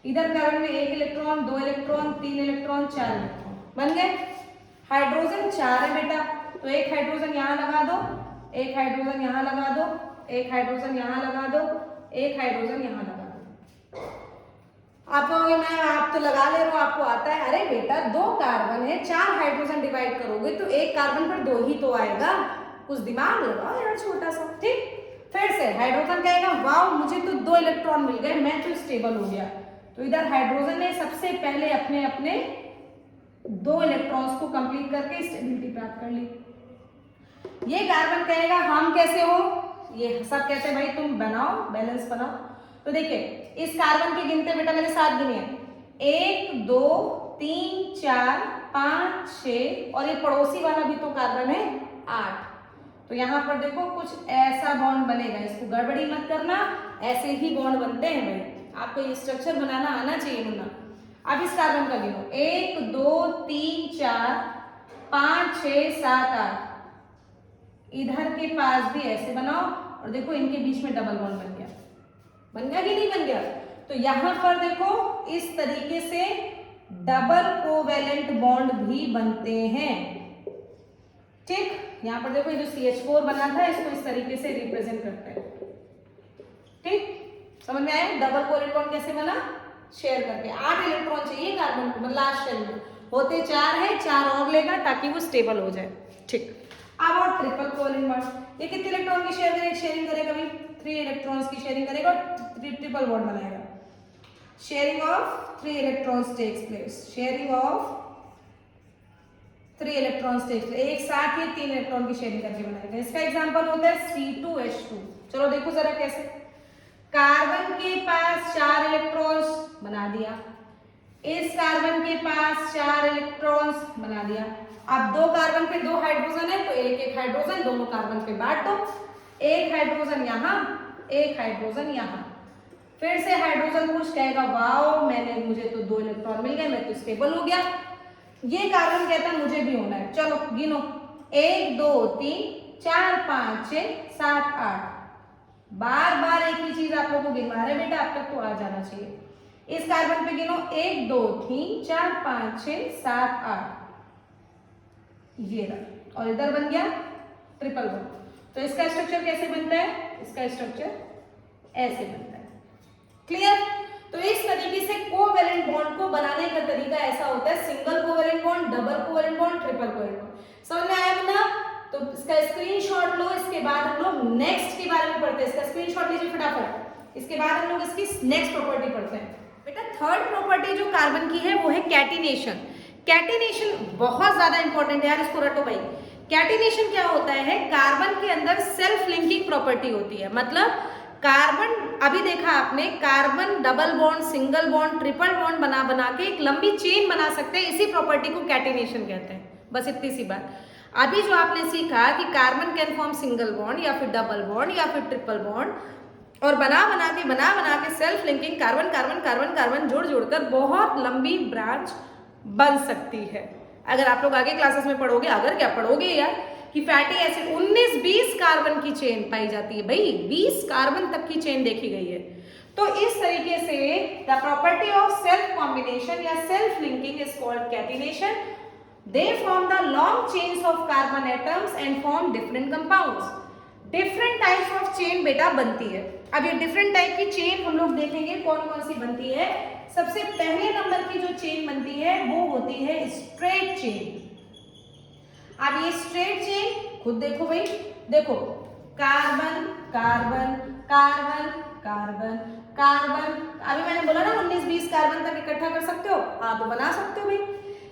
इधर कार्बन में 1 इलेक्ट्रॉन, 2 इलेक्ट्रॉन, 3 इलेक्ट्रॉन, 4 इलेक्ट्रॉन बन गए। हाइड्रोजन 4 है बेटा, तो एक हाइड्रोजन यहाँ लगा दो, एक हाइड्रोजन यहाँ लगा दो, एक हाइड्रोजन यहाँ लगा दो, एक हाइड्रोजन यहाँ लगा दो। आप कहोगे मैम आप तो लगा ले रहे हो, आपको आता है। अरे बेटा 2 कार्बन है, 4 हाइड्रोजन डिवाइड करोगे तो एक कार्बन पर 2 ही तो आएगा। कुछ दिमाग लगाओ यार छोटा सा, ठीक। फिर से हाइड्रोजन कहेगा वाओ मुझे तो 2 इलेक्ट्रॉन मिल गए, मैं तो स्टेबल हो गया। तो इधर हाइड्रोजन ने सबसे पहले अपने अपने 2 इलेक्ट्रॉन्स को कंप्लीट करके स्टेबिलिटी प्राप्त कर ली। ये कार्बन कहेगा हम कैसे हो, ये सब कहते हैं भाई तुम बनाओ, बैलेंस बनाओ। तो देखिए इस कार्बन के गिनते बेटा मेरे साथ गिनिए, 1 2 3 4 5 6, और ये पड़ोसी वाला भी तो कार्बन है 8। तो यहाँ पर देखो कुछ ऐसा बॉन्ड बनेगा, इसको गड़बड़ी मत करना, ऐसे ही बॉन्ड बनते हैं भाई, आपको ये स्ट्रक्चर बनाना आना चाहिए मुन्ना। अब इस कार्बन का गिनो, 1 2 3 4 5 6 7 8, इधर के पास भी ऐसे बनाओ, और देखो इनके बीच में डबल बॉन्ड बन गया। बन गया कि नहीं बन गया? तो यहां पर देखो इस तरीके से डबल कोवेलेंट बॉन्ड भी बनते हैं, ठीक। यहां पर देखो ये जो CH4 बना था इसको इस तरीके से रिप्रेजेंट करते हैं, ठीक। समझ में आया डबल कोवेलेंट बॉन्ड कैसे बना? शेयर करके 8 इलेक्ट्रॉन चाहिए कार्बन को, लास्ट शेल में होते 4 है, 4 और लेगा ताकि वो स्टेबल हो जाए, ठीक। अब और ट्रिपल कोवेलेंट बॉन्ड, ये कितने इलेक्ट्रॉन की शेयरिंग करेगा? भाई 3 इलेक्ट्रॉन्स की शेयरिंग करेगा और ट्रिपल बॉन्ड बनाएगा। Sharing of 3 electrons takes place, sharing of 3 electrons takes place, एक साथ ही 3 इलेक्ट्रॉन की शेयरिंग करके बनाएगा। इसका एग्जांपल होता है C2H2। चलो देखो जरा कैसे। कार्बन के पास 4 इलेक्ट्रॉन्स बना दिया, इस कार्बन के पास 4 इलेक्ट्रॉन्स बना दिया। अब 2 कार्बन पे 2 हाइड्रोजन है तो एक एक हाइड्रोजन दोनों कार्बन पे बांट दो, एक हाइड्रोजन यहाँ, एक हाइड्रोजन यहाँ। फिर से हाइड्रोजन खुश कहेगा वाओ मुझे तो 2 इलेक्ट्रॉन मिल गए, मैं तो स्टेबल हो गया। ये कार्बन कहता है मुझे भी होना है। चलो गिनो, 1 2 3 4 5 6 7 8। बार बार एक ही चीज आप लोगों को गिनवा रहे बेटा, अब तक तो आ जाना चाहिए। इस कार्बन पे गिनो 1 2 3 4 5 6 7 8, ये रहा। और इधर बन गया ट्रिपल बॉन्ड। तो इसका स्ट्रक्चर कैसे बनता है? इसका स्ट्रक्चर ऐसे बनता है। क्लियर? तो इस तरीके से कोवैलेंट बॉन्ड को बनाने का तरीका ऐसा होता है, single covalent bond, double covalent bond, triple covalent bond. समझ में आया ना? तो इसका स्क्रीनशॉट लो, इसके बाद हम लोग नेक्स्ट के बारे में पढ़ते हैं। इसका स्क्रीनशॉट लीजिए फटाफट, इसके बाद हम लोग इसकी नेक्स्ट प्रॉपर्टी पढ़ते हैं। बेटा थर्ड प्रॉपर्टी जो कार्बन की है वो है कैटिनेशन। कैटिनेशन बहुत ज्यादा इंपॉर्टेंट है यार, इसको रटो भाई। कैटिनेशन क्या होता है? कार्बन के अंदर सेल्फ लिंकिंग प्रॉपर्टी होती है। मतलब कार्बन, अभी देखा आपने, carbon double bond, single bond, triple bond बना बना के एक लंबी चेन बना सकते हैं। इसी प्रॉपर्टी को कैटिनेशन कहते हैं। बस इतनी सी बात। अभी जो आपने सीखा कि carbon can form single bond या फिर डबल बॉन्ड या फिर ट्रिपल बॉन्ड, और बना बना के self linking carbon carbon carbon carbon जोड़ जोड़कर बहुत लंबी ब्रांच बन सकती है। अगर आप लोग आगे क्लासेस में पढ़ोगे, अगर क्या पढ़ोगे यार, कि फैटी एसिड 19-20 कार्बन की चेन पाई जाती है भाई, 20 कार्बन तक की चेन देखी गई है। तो इस तरीके से the property of self combination या self linking is called catenation. They form the long chains of carbon atoms and form different compounds. Different types of chain बेटा बनती है। अब ये डिफरेंट टाइप की चेन हम लोग देखेंगे कौन कौन सी बनती है। सबसे पहले नंबर की जो चेन बनती है वो होती है स्ट्रेट चेन। अब ये स्ट्रेट चेन खुद देखो भाई, देखो carbon carbon carbon carbon carbon. अभी मैंने बोला ना 19-20 कार्बन तक इकट्ठा कर सकते हो, हाँ तो बना सकते हो भाई।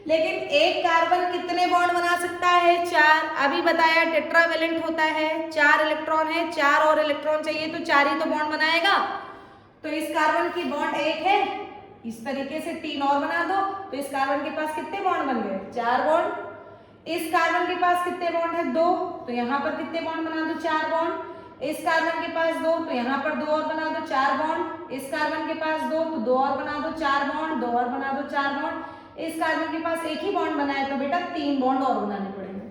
लेकिन एक कार्बन कितने बॉन्ड बना सकता है? 4। अभी बताया टेट्रावेलेंट होता है, 4 इलेक्ट्रॉन है, 4 और इलेक्ट्रॉन चाहिए तो 4 ही तो बॉन्ड बनाएगा। तो इस कार्बन की बॉन्ड 1 है, इस तरीके से 3 और बना दो तो इस कार्बन के पास कितने बॉन्ड बन गए? 4 बॉन्ड। इस कार्बन के पास कितने बॉन्ड है? 2, तो यहाँ पर कितने बॉन्ड बना दो? 4 बॉन्ड। इस कार्बन के पास 2 तो यहाँ पर 2 और बना दो, 4 बॉन्ड। इस कार्बन के पास 2 तो 2 और बना दो, 4 बॉन्ड। 2 और बना दो, 4 बॉन्ड। इस कार्बन के पास एक ही बॉन्ड बना है तो बेटा 3 बॉन्ड और बनाने पड़ेंगे।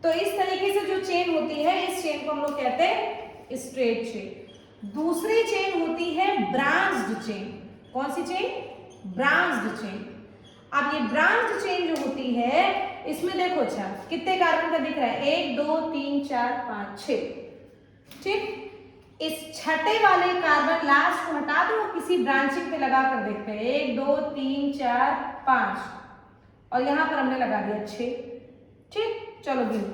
तो इस तरीके से जो चेन होती है, इस चेन को हम लोग कहते हैं स्ट्रेट चेन। दूसरी चेन होती है ब्रांच्ड चेन। कौन सी चेन? Branched chain. अब ये ब्रांच्ड चेन जो होती है, इसमें देखो अच्छा कितने कार्बन का दिख रहा है? 1 2 3 4 5 6। ठीक, इस छठे वाले कार्बन लास्ट को हटा दो, किसी ब्रांचिंग पे लगा कर देखते हैं। 1 2 3 4 5 और यहां पर हमने लगा दिया 6। ठीक, चलो गिनो,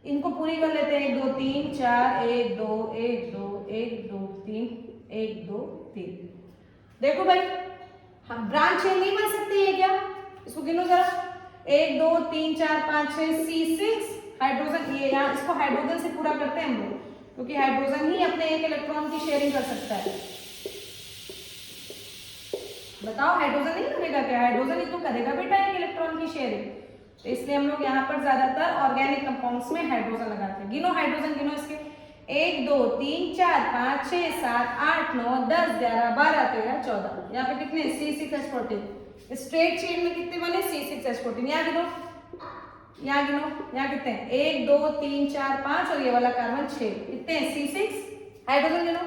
इनको पूरी कर लेते हैं। 1 2 3 4 1 2 1 2 1 2 3 1 2 3। देखो भाई, हम ब्रांच चेन नहीं बन सकती है क्या? इसको गिनो जरा। 1 2 3 4 5 6 C6 हाइड्रोजन। ये यहाँ इसको हाइड्रोजन से पूरा करते हैं हम लोग, क्योंकि हाइड्रोजन ही अपने एक इलेक्ट्रॉन की शेयरिंग कर सकता है। बताओ हाइड्रोजन नहीं करेगा क्या? हाइड्रोजन ही तो करेगा बेटा एक इलेक्ट्रॉन की शेयरिंग। तो इसलिए हम लोग यहाँ पर ज्यादातर ऑर्गेनिक कंपाउंड्स में हाइड्रोजन लगाते हैं। गिनो हाइड्रोजन, गिनो इसके। 1 2 3 4 5 6 7 8 9 10 11 12 13 14। यहाँ पे कितने? C6H14। स्ट्रेट चेन में कितने बने? C6H14। यहाँ गिनो, यहाँ गिनो, यहाँ कितने? 1 2 3 4 5 और ये वाला कार्बन 6। कितने हैं? C6। हाइड्रोजन गिनो।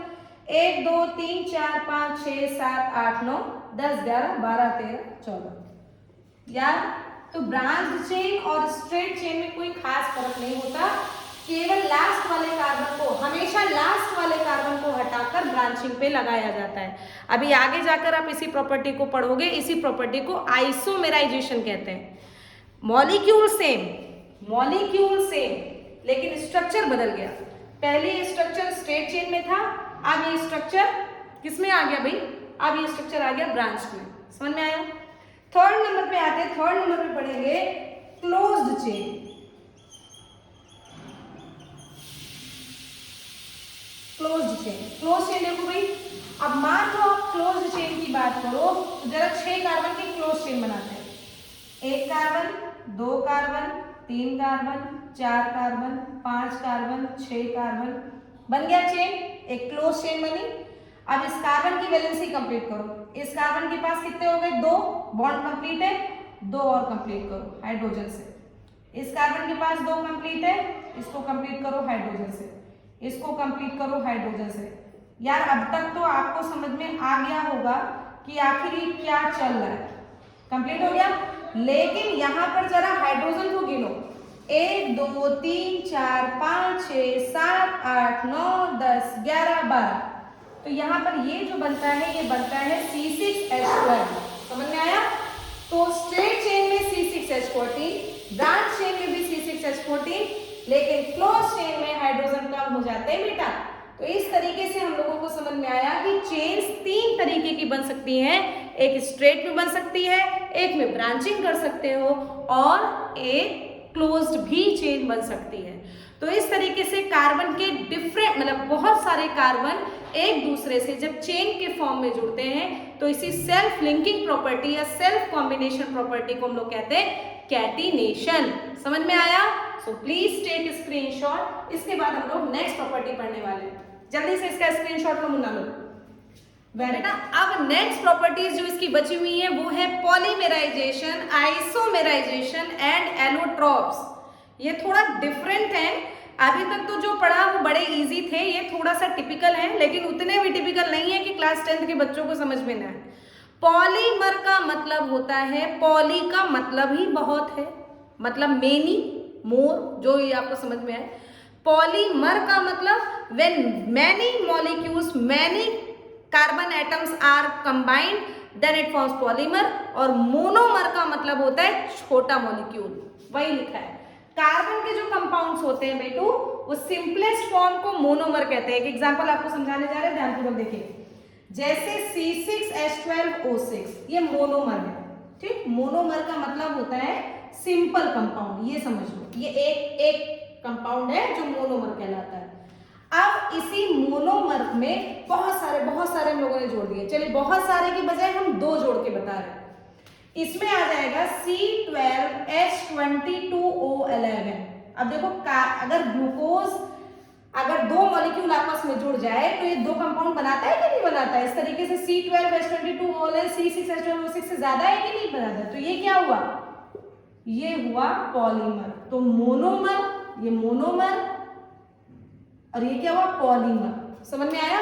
1 2 3 4 5 6 7 8 9 10 11 12 13 14। यार तो ब्रांच चेन और स्ट्रेट चेन में कोई खास फर्क नहीं होता, केवल लास्ट वाले कार्बन को, हमेशा लास्ट वाले कार्बन को हटाकर ब्रांचिंग पे लगाया जाता है। अभी आगे जाकर आप इसी प्रॉपर्टी को पढ़ोगे। इसी प्रॉपर्टी को आइसोमेराइजेशन कहते हैं। मॉलिक्यूल सेम लेकिन स्ट्रक्चर बदल गया। पहले ये स्ट्रक्चर स्ट्रेट चेन में था, अब ये स्ट्रक्चर किस में आ गया भाई? अब ये स्ट्रक्चर आ गया ब्रांच में, समझ में आया। थर्ड नंबर पे आते हैं, थर्ड नंबर पे पढ़ेंगे closed chain. Closed chain, close chain देखो भाई, अब मान लो आप क्लोज्ड चेन की बात करो तो जरा 6 कार्बन की क्लोज चेन बनाते हैं। 1 carbon, 2 carbon, 3 carbon, 4 carbon, 5 carbon, 6 carbon, बन गया चेन, एक क्लोज चेन बनी। अब इस कार्बन की वैलेंसी कंप्लीट करो। इस कार्बन के पास कितने हो गए, 2 बॉन्ड कंप्लीट है, 2 और कंप्लीट करो हाइड्रोजन से। इस कार्बन के पास 2 कंप्लीट है, इसको कंप्लीट करो हाइड्रोजन से, इसको कंप्लीट करो हाइड्रोजन से। यार अब तक तो आपको समझ में आ गया होगा कि आखिर ये क्या चल रहा है, कंप्लीट हो गया। लेकिन यहां पर जरा हाइड्रोजन को गिनो, 1 2 3 4 5 6 7 8 9 10 11 12। तो यहाँ पर ये जो बनता है ये बनता है C6H12, समझ में आया। तो स्ट्रेट चेन में C6H14, ब्रांच चेन में भी C6H14, लेकिन क्लोज चेन में हाइड्रोजन कम हो जाते हैं बेटा। तो इस तरीके से हम लोगों को समझ में आया कि चेन्स 3 तरीके की बन सकती हैं, एक स्ट्रेट में बन सकती है, एक में ब्रांचिंग कर सकते हो, और एक क्लोज्ड भी चेन बन सकती है। तो इस तरीके से कार्बन के डिफरेंट मतलब बहुत सारे कार्बन एक दूसरे से जब चेन के फॉर्म में जुड़ते हैं तो इसी सेल्फ लिंकिंग प्रॉपर्टी या सेल्फ कॉम्बिनेशन प्रॉपर्टी को हम लोग कहते हैं कैटिनेशन। समझ में आया। So please take screenshot. इसके बाद हम लोग नेक्स्ट प्रॉपर्टी पढ़ने वाले हैं, जल्दी से इसका स्क्रीनशॉट लो मुन्ना लो। बेटा अब नेक्स्ट प्रॉपर्टीज जो इसकी बची हुई है वो है पॉलीमेराइजेशन, आइसोमेराइजेशन एंड एलोट्रॉप्स। ये थोड़ा डिफरेंट है, अभी तक तो जो पढ़ा वो बड़े इजी थे, ये थोड़ा सा टिपिकल है, लेकिन उतने भी टिपिकल नहीं है कि क्लास 10th के बच्चों को समझ में ना आए। पॉलीमर का मतलब होता है, पॉली का मतलब ही बहुत है, मतलब मेनी, मोर, जो ये आपको समझ में आए। पॉलीमर का मतलब when many molecules, many carbon atoms are combined then it forms polymer. और मोनोमर का मतलब होता है छोटा मॉलिक्यूल, वही लिखा है। कार्बन के जो कंपाउंड्स होते हैं बेटू वो सिंपलेस्ट फॉर्म को मोनोमर कहते हैं। एक एग्जांपल आपको समझाने जा रहे हैं, ध्यानपूर्वक देखिए। जैसे C6H12O6 ये मोनोमर है, ठीक। मोनोमर का मतलब होता है सिंपल कंपाउंड, ये समझ लो, ये एक कंपाउंड है जो मोनोमर कहलाता है। अब इसी मोनोमर में बहुत सारे हम लोगों ने जोड़ दिए। चलिए बहुत सारे की बजाय हम 2 जोड़ के बता रहे हैं। इसमें आ जाएगा C12H22O11। अब देखो अगर ग्लूकोज अगर 2 मॉलिक्यूल आपस में जुड़ जाए तो ये 2 कंपाउंड बनाता है कि नहीं बनाता है। इस तरीके से C12H22O11 C6H12O6 से ज्यादा है कि नहीं बनाता। तो ये क्या हुआ, ये हुआ पॉलीमर। तो मोनोमर, ये मोनोमर, और ये क्या हुआ पॉलीमर। समझ में आया,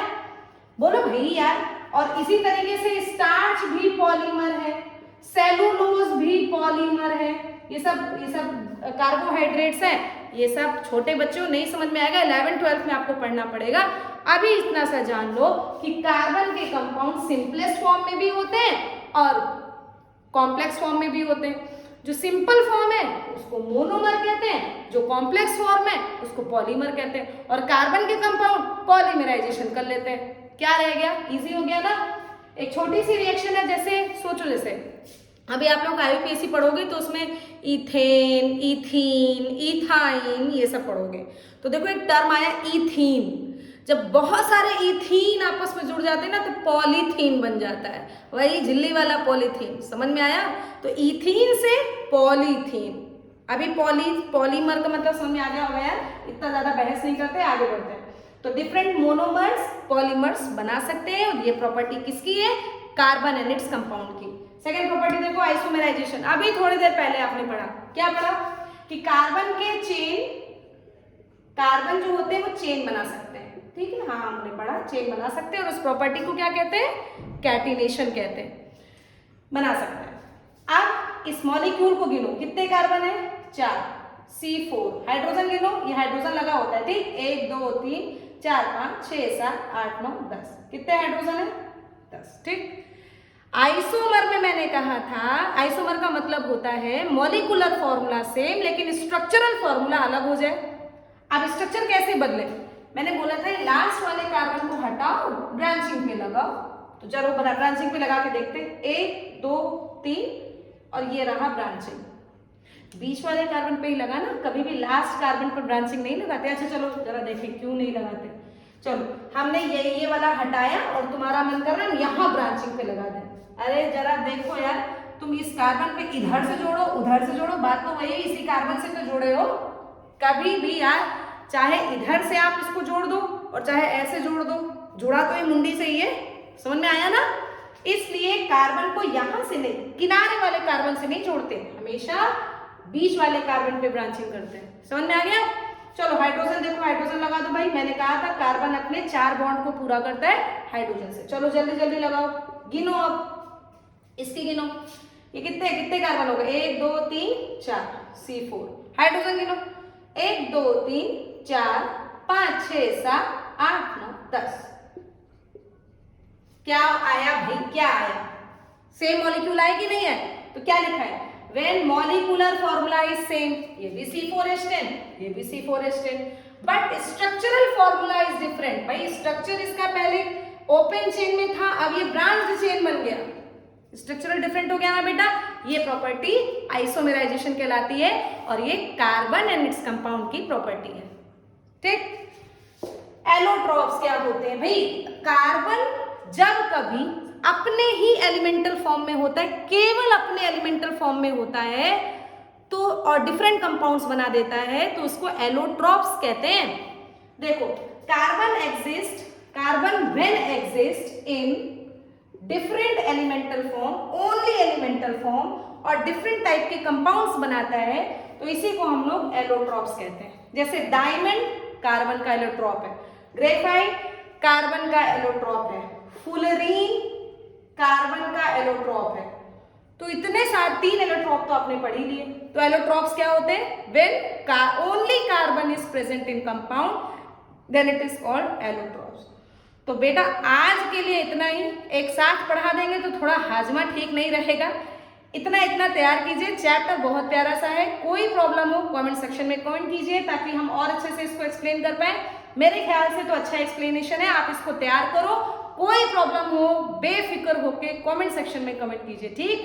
बोलो भाई यार। और इसी तरीके से स्टार्च भी पॉलीमर है, सेलुलोज भी पॉलीमर है, ये सब कार्बोहाइड्रेट्स हैं। ये सब छोटे बच्चों नहीं समझ में आएगा, 11th-12th में आपको पढ़ना पड़ेगा। अभी इतना सा जान लो कि कार्बन के कंपाउंड सिंपलेस्ट फॉर्म में भी होते हैं और कॉम्प्लेक्स फॉर्म में भी होते हैं। जो सिंपल फॉर्म है उसको मोनोमर कहते हैं, जो कॉम्प्लेक्स फॉर्म है उसको पॉलीमर कहते हैं। और कार्बन के कंपाउंड पॉलीमराइजेशन कर लेते हैं। क्या रह गया, इजी हो गया ना। एक छोटी सी रिएक्शन है, जैसे सोचो, जैसे अभी आप लोग आईयूपीएससी पढ़ोगे तो उसमें इथेन, इथीन, इथाइन ये सब पढ़ोगे। तो देखो एक टर्म आया इथीन। जब बहुत सारे इथीन आपस में जुड़ जाते हैं ना तो पॉलीथीन बन जाता है, वही झिल्ली वाला पॉलीथीन। समझ में आया। तो इथीन से पॉलीथीन। अभी पॉलीमर का मतलब समझ में आ गया होगा यार, इतना ज्यादा बहस नहीं करते, आगे बढ़ते हैं। तो डिफरेंट मोनोमर्स पॉलीमर्स बना सकते हैं, और ये प्रॉपर्टी किसकी है, कार्बन एंड इट्स कंपाउंड की। सेकेंड प्रॉपर्टी देखो आइसोमेराइजेशन। अभी थोड़ी देर पहले आपने पढ़ा, क्या पढ़ा कि कार्बन के चेन, कार्बन जो होते हैं वो चेन बना सकते हैं, ठीक है। हाँ हमने पढ़ा चेन बना सकते हैं, और उस प्रॉपर्टी को क्या कहते हैं, कैटिनेशन कहते हैं, बना सकते हैं। अब इस मॉलिक्यूल को गिनो, कितने कार्बन है, 4, C4। हाइड्रोजन गिनो, ये हाइड्रोजन लगा होता है, ठीक। 1 2 3 4 5 6 7 8 9 10, कितने हाइड्रोजन है, 10, ठीक। आइसोमर में मैंने कहा था, आइसोमर का मतलब होता है मॉलिक्यूलर फॉर्मूला सेम लेकिन स्ट्रक्चरल फॉर्मूला अलग हो जाए। अब स्ट्रक्चर कैसे बदले, मैंने बोला था लास्ट वाले कार्बन को हटाओ, ब्रांचिंग पे लगाओ, तो चलो ब्रांचिंग पे लगा के देखते हैं। 1 2 3 और ये रहा ब्रांचिंग। बीच वाले कार्बन पे ही लगा ना, कभी भी लास्ट कार्बन पर ब्रांचिंग नहीं लगाते। अच्छा चलो जरा देखें क्यों नहीं लगाते। चलो हमने ये वाला हटाया और तुम्हारा मन कर रहा है यहाँ ब्रांचिंग पे लगा दें। अरे जरा देखो यार, तुम इस कार्बन पे इधर से जोड़ो उधर से जोड़ो, बात तो वही है, इसी कार्बन से तो जोड़े हो। कभी भी यार चाहे इधर से आप इसको जोड़ दो और चाहे ऐसे जोड़ दो, जुड़ा तो ये मुंडी से ही है। समझ में आया ना? इसलिए कार्बन को यहां से नहीं, किनारे वाले कार्बन से नहीं जोड़ते, हमेशा बीच वाले कार्बन पे ब्रांचिंग करते हैं। समझ में आ गया? चलो हाइड्रोजन देखो, हाइड्रोजन लगा दो भाई। मैंने कहा था कार्बन अपने 4 बॉन्ड को पूरा करता है हाइड्रोजन से। चलो जल्दी जल्दी लगाओ, गिनो अब इसकी गिनो। ये कितने कितने कार्बन हो गए? 1 2 3 4 C4। हाइड्रोजन गिनो 1 2 3 4 5 6 7 8 9 10। क्या आया भाई? क्या आया? सेम मॉलिक्यूल आया कि नहीं है? तो क्या लिखा है? When molecular formula is same, ये भी C4H10, ये भी C4H10, but structural formula is different। भाई स्ट्रक्चर इसका पहले ओपन चेन में था, अब ये ब्रांच्ड चेन बन गया, स्ट्रक्चरल डिफरेंट हो गया ना बेटा। ये प्रॉपर्टी आइसोमेराइजेशन कहलाती है और ये कार्बन एंड इट्स कंपाउंड की प्रॉपर्टी है। ठीक। एलोट्रॉप्स क्या होते हैं भाई? कार्बन जब कभी अपने ही एलिमेंटल फॉर्म में होता है, केवल अपने एलिमेंटल फॉर्म में होता है तो और डिफरेंट कंपाउंड्स बना देता है तो उसको एलोट्रॉप्स कहते हैं। देखो carbon when exist in different elemental form, only elemental form और डिफरेंट टाइप के कंपाउंड्स बनाता है तो इसी को हम लोग एलोट्रॉप्स कहते हैं। जैसे डायमंड कार्बन का एलोट्रॉप है, ग्रेफाइट कार्बन का एलोट्रॉप है, फुलरीन कार्बन का एलोट्रॉप है। तो इतने सारे 3 एलोट्रॉप तो आपने पढ़ ही लिए। तो एलोट्रॉप्स क्या होते हैं? When only carbon is present in compound then it is called allotropes. तो बेटा आज के लिए इतना ही, एक साथ पढ़ा देंगे तो थोड़ा हाजमा ठीक नहीं रहेगा। इतना तैयार कीजिए, चैप्टर बहुत प्यारा सा है। कोई प्रॉब्लम हो कमेंट सेक्शन में कमेंट कीजिए ताकि हम और अच्छे से इसको एक्सप्लेन कर पाए। मेरे ख्याल से तो अच्छा एक्सप्लेनेशन है, आप इसको तैयार करो। कोई प्रॉब्लम हो बेफिक्र होके कमेंट सेक्शन में कमेंट कीजिए। ठीक,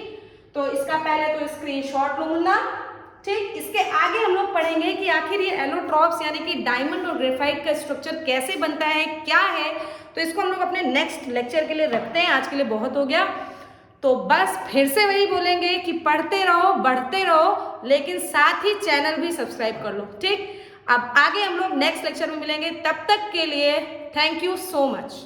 तो इसका पहले तो स्क्रीनशॉट लो मुन्ना। ठीक, इसके आगे हम लोग पढ़ेंगे कि आखिर ये एलोट्रॉप्स यानी कि डायमंड और ग्रेफाइट का स्ट्रक्चर कैसे बनता है, क्या है। तो इसको हम लोग अपने नेक्स्ट लेक्चर के लिए रखते हैं। आज के लिए बहुत हो गया, तो बस फिर से वही बोलेंगे कि पढ़ते रहो, बढ़ते रहो, लेकिन साथ ही चैनल भी सब्सक्राइब कर लो। ठीक, अब आगे हम लोग नेक्स्ट लेक्चर में मिलेंगे। तब तक के लिए थैंक यू सो मच।